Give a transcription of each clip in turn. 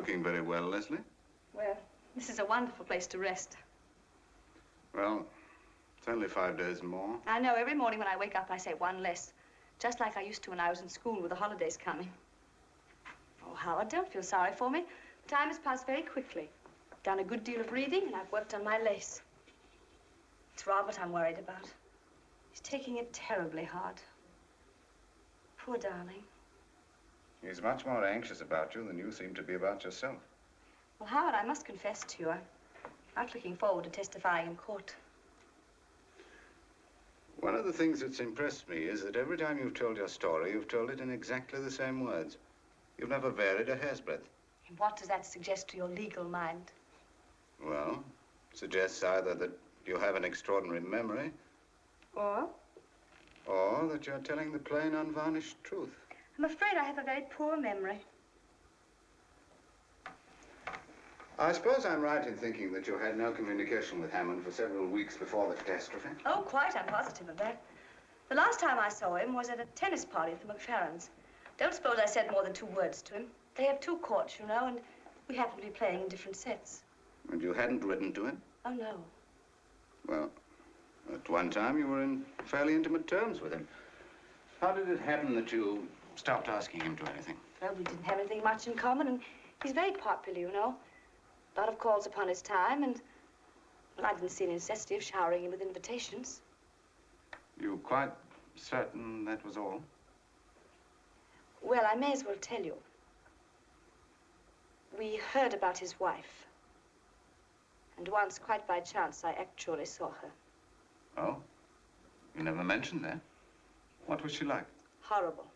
looking very well, Leslie. Well, this is a wonderful place to rest. Well, it's only 5 days more. I know. Every morning when I wake up, I say one less. Just like I used to when I was in school with the holidays coming. Oh, Howard, don't feel sorry for me. The time has passed very quickly. I've done a good deal of reading, and I've worked on my lace. It's Robert I'm worried about. He's taking it terribly hard. Poor darling. He's much more anxious about you than you seem to be about yourself. Well, Howard, I must confess to you, I'm not looking forward to testifying in court. One of the things that's impressed me is that every time you've told your story, you've told it in exactly the same words. You've never varied a hair's breadth. And what does that suggest to your legal mind? Well, it suggests either that you have an extraordinary memory, Or that you're telling the plain, unvarnished truth. I'm afraid I have a very poor memory. I suppose I'm right in thinking that you had no communication with Hammond for several weeks before the catastrophe? Oh, quite. I'm positive of that. The last time I saw him was at a tennis party at the McFerrins. Don't suppose I said more than 2 words to him. They have 2 courts, you know, and we happen to be playing in different sets. And you hadn't written to him? Oh, no. Well, at one time you were in fairly intimate terms with him. How did it happen that you stopped asking him to anything? Well, we didn't have anything much in common, and he's very popular, you know. A lot of calls upon his time, and, well, I didn't see any necessity of showering him with invitations. You quite certain that was all? Well, I may as well tell you. We heard about his wife. And once, quite by chance, I actually saw her. Oh? You never mentioned that. What was she like? Horrible.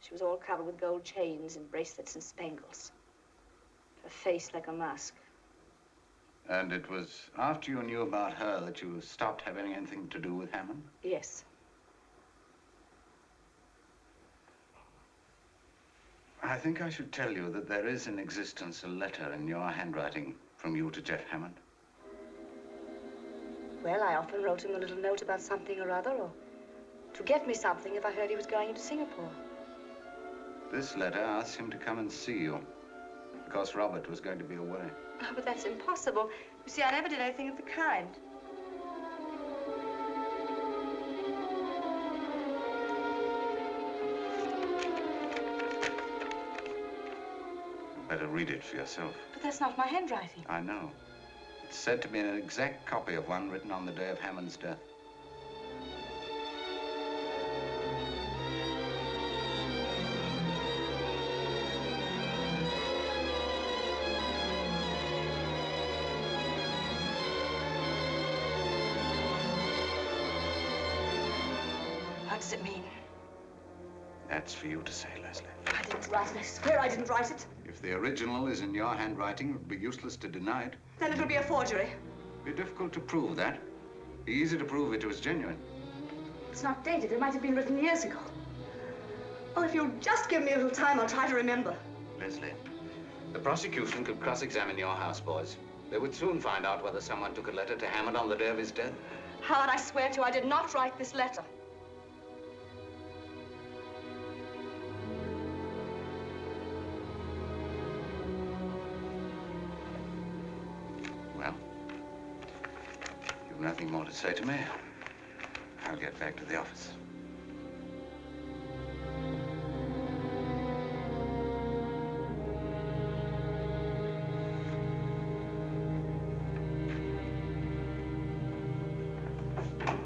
She was all covered with gold chains and bracelets and spangles. Her face like a mask. And it was after you knew about her that you stopped having anything to do with Hammond? Yes. I think I should tell you that there is in existence a letter in your handwriting from you to Jeff Hammond. Well, I often wrote him a little note about something or other, or to get me something if I heard he was going into Singapore. This letter asks him to come and see you, because Robert was going to be away. Oh, but that's impossible. You see, I never did anything of the kind. You'd better read it for yourself. But that's not my handwriting. I know. It's said to be an exact copy of one written on the day of Hammond's death. What does it mean? That's for you to say, Leslie. I didn't write it. I swear I didn't write it. If the original is in your handwriting, it would be useless to deny it. Then it'll be a forgery. It'd be difficult to prove that. It'd be easy to prove it was genuine. It's not dated. It might have been written years ago. Oh, if you'll just give me a little time, I'll try to remember. Leslie, the prosecution could cross-examine your houseboys. They would soon find out whether someone took a letter to Hammond on the day of his death. Howard, I swear to you, I did not write this letter. Well, you've nothing more to say to me. I'll get back to the office.